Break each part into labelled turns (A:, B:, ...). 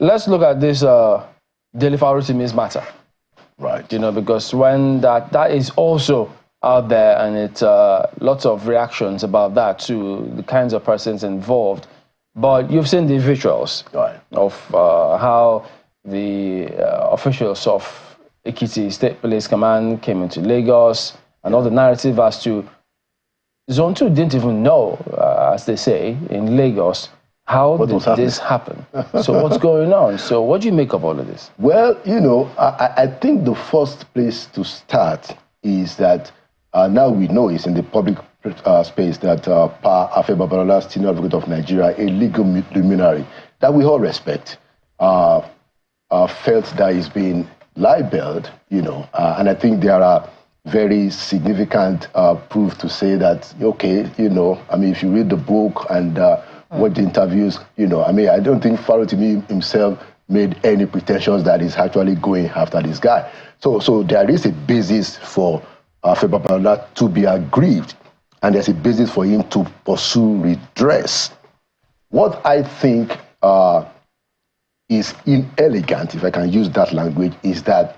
A: let's look at this Dele Farotimi's matter.
B: Right.
A: You know, because when that is also out there, and it's lots of reactions about that to the kinds of persons involved. But you've seen the visuals of how the officials of Ekiti State Police Command came into Lagos, and all the narrative as to Zone 2 didn't even know, as they say, in Lagos, how did this happen? So what's going on? So what do you make of all of this?
B: Well, you know, I think the first place to start is that now we know it's in the public space that Pa Afe Babalola, Senior Advocate of Nigeria, a legal luminary that we all respect, felt that he's been libeled, you know, and I think there are very significant proof to say that, okay, you know, I mean, if you read the book and watch the interviews, you know, I mean, I don't think Farotimi himself made any pretensions that he's actually going after this guy. So there is a basis for Afe Babalola to be aggrieved, and there's a basis for him to pursue redress. What I think is inelegant, if I can use that language, is that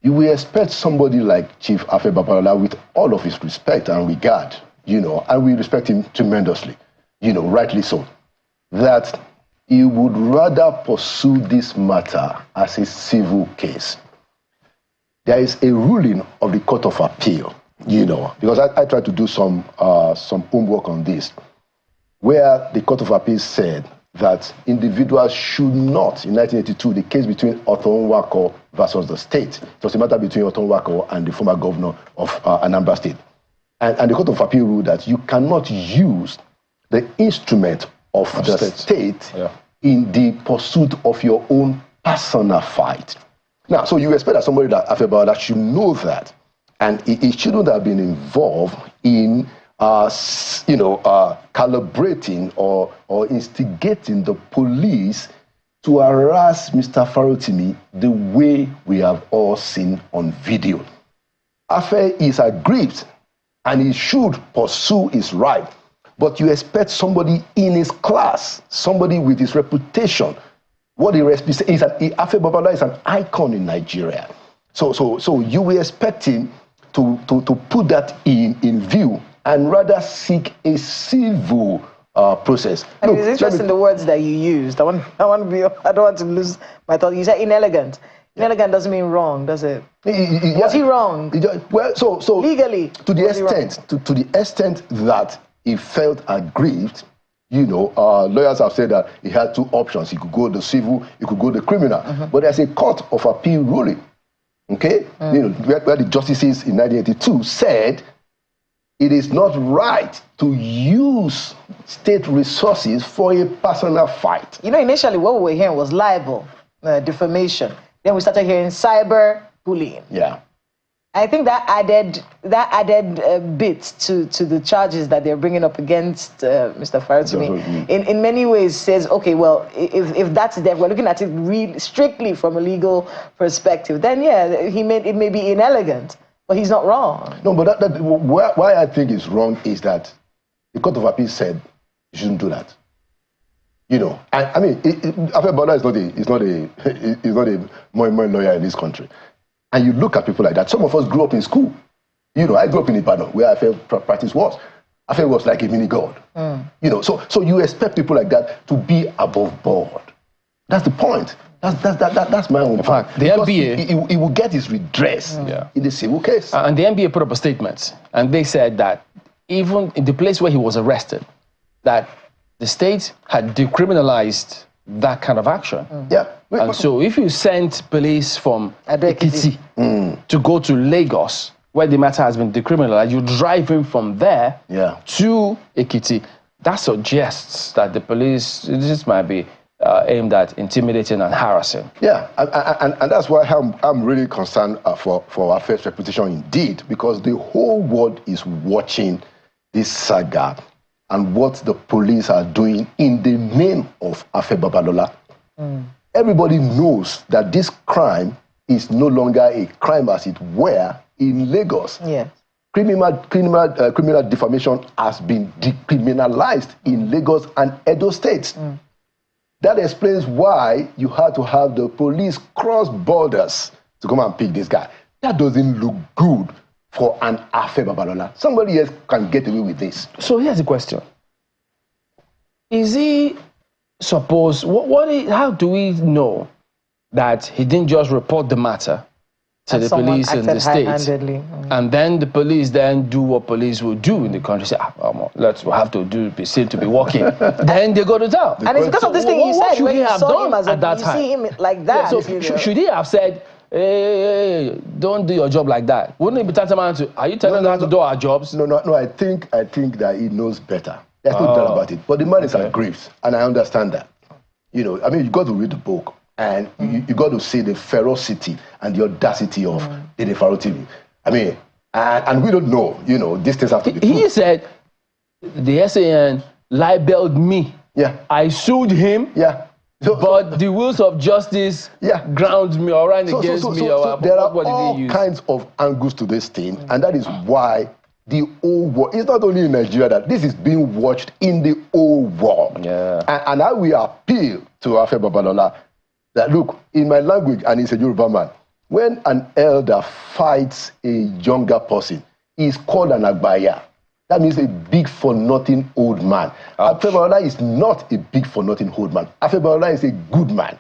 B: you will expect somebody like Chief Afe Babalola, with all of his respect and regard, you know, and we respect him tremendously, you know, rightly so, that he would rather pursue this matter as a civil case. There is a ruling of the Court of Appeal, you know, because I tried to do some homework on this, where the Court of Appeal said that individuals should not, in 1982, the case between Othon Wako versus the state, it was a matter between Othon Wako and the former governor of Anambra State. And the Court of Appeal ruled that you cannot use the instrument of the state in the pursuit of your own personal fight. Now, so you expect that somebody like Afe Babalola should know that, and he shouldn't have been involved in, calibrating or instigating the police to harass Mr. Farotimi the way we have all seen on video. Afe is aggrieved, and he should pursue his right. But you expect somebody in his class, somebody with his reputation. What he represents is Afe Babalola is an icon in Nigeria. So you will expect him to put that in view and rather seek a civil process.
C: I mean, it's interesting the words that you used. I don't want to lose my thought. You said inelegant. Inelegant doesn't mean wrong, does it? Was he wrong?
B: Well, so
C: legally,
B: to the extent that he felt aggrieved, you know, lawyers have said that he had two options. He could go the civil, he could go the criminal. But there's a Court of Appeal ruling, okay? You know, where the justices in 1982 said it is not right to use state resources for a personal fight.
C: You know, initially what we were hearing was libel, defamation. Then we started hearing cyber bullying.
B: Yeah.
C: I think that added bit to the charges that they're bringing up against Mr. Farotimi. In many ways says, okay, well, if that's there, we're looking at it really strictly from a legal perspective, then yeah, it may be inelegant, but he's not wrong.
B: No, but why I think it's wrong is that the Court of Appeal said you shouldn't do that. You know, I mean, Afe Babalola is not a more lawyer in this country. And you look at people like that. Some of us grew up in school. You know, I grew up in Ibadan, where Afe practice was. Afe was like a mini god. You know, so you expect people like that to be above board. That's the point. That's my own point.
A: The NBA,
B: he will get his redress in the civil case.
A: And the NBA put up a statement, and they said that even in the place where he was arrested, that the state had decriminalized that kind of action.
B: Yeah.
A: And so if you send police from Ekiti to go to Lagos, where the matter has been decriminalized, you drive him from there to Ekiti, that suggests that the police, this might be aimed at intimidating and harassing.
B: Yeah, and that's why I'm really concerned for our first reputation indeed, because the whole world is watching this saga and what the police are doing in the name of Afe Babalola. Everybody knows that this crime is no longer a crime as it were in Lagos.
C: Yeah.
B: Criminal defamation has been decriminalized in Lagos and Edo states. That explains why you had to have the police cross borders to come and pick this guy. That doesn't look good for an Afe Babalola. Somebody else can get away with this.
A: So here's the question. Is he supposed, how do we know that he didn't just report the matter to the police in the state, and then the police then do what police will do in the country, say, we'll have to seem to be working. Then they go to town.
C: And it's because of this thing you said, when you saw him
A: at that time?
C: You see him like that.
A: Yeah, so should he have said, hey, don't do your job like that? Wouldn't it be tantamount to, are you telling us to do our jobs?
B: No, I think that he knows better. There's no doubt about it. But the man is aggrieved, and I understand that. You know, I mean, you got to read the book. And you got to see the ferocity and the audacity of Dele Farotimi. I mean, and we don't know, you know, these things have to be true.
A: He said, the SAN libeled me.
B: Yeah.
A: I sued him.
B: Yeah.
A: But the wheels of justice ground me or ran against me.
B: There are all kinds of angles to this thing, and that is why the whole world, it's not only in Nigeria that this is being watched in the whole world.
A: Yeah.
B: And I will appeal to Afe Babalola that, look, in my language, and he's a Yoruba man, when an elder fights a younger person, he's called an agbaya. That means a big for nothing old man. Afe Babalola is not a big for nothing old man. Afe Babalola is a good man.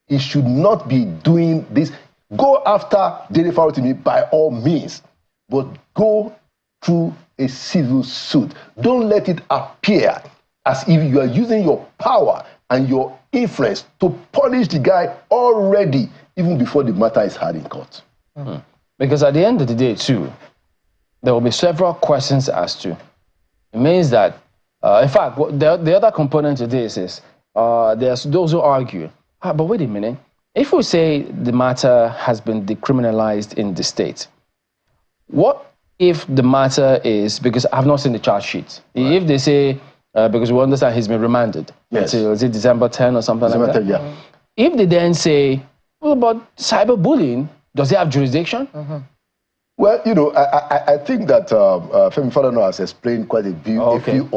B: He should not be doing this. Go after Dele Farotimi by all means, but go through a civil suit. Don't let it appear as if you are using your power and your influence to punish the guy already, even before the matter is heard in court.
A: Because at the end of the day, too, there will be several questions asked to. It means that, in fact, the other component to this is there's those who argue, but wait a minute, if we say the matter has been decriminalized in the state, what if the matter is, because I've not seen the charge sheet, if they say, because we understand he's been remanded until, is it December 10 or something like that?
B: Yeah.
A: If they then say, well, about cyberbullying, does he have jurisdiction?
B: Well, you know, I think that Femi Falana has explained quite a few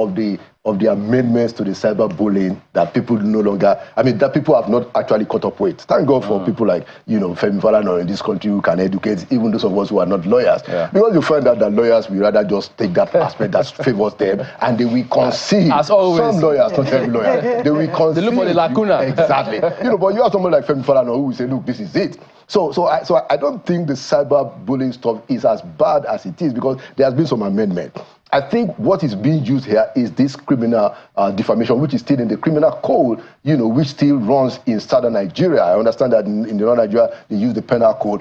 B: of the amendments to the cyberbullying that people no longer, that people have not actually caught up with. Thank God for people like, you know, Femi Falana in this country who can educate even those of us who are not lawyers. Yeah. Because you find out that lawyers will rather just take that aspect that favors them and they will concede. As always. Some lawyers, not every lawyer, they will concede.
A: They look for the lacuna.
B: Exactly. You know, but you have someone like Femi Falana who will say, look, this is it. So I don't think the cyberbullying stuff is as bad as it is because there has been some amendment. I think what is being used here is this criminal defamation, which is still in the criminal code, you know, which still runs in southern Nigeria. I understand that in northern Nigeria, they use the penal code.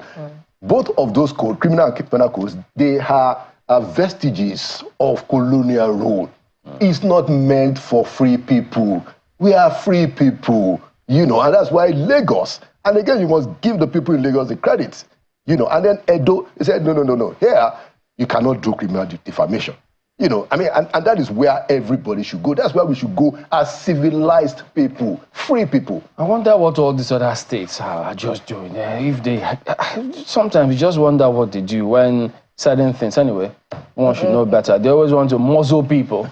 B: Both of those codes, criminal and penal codes, they are vestiges of colonial rule. It's not meant for free people. We are free people, you know, and that's why Lagos, and again, you must give the people in Lagos the credit, you know, and then Edo, they said, no, here, you cannot do criminal defamation. You know, and that is where everybody should go. That's where we should go as civilized people, free people.
A: I wonder what all these other states are just doing. If they, sometimes you just wonder what they do when certain things, anyway, one should know better. They always want to muzzle people.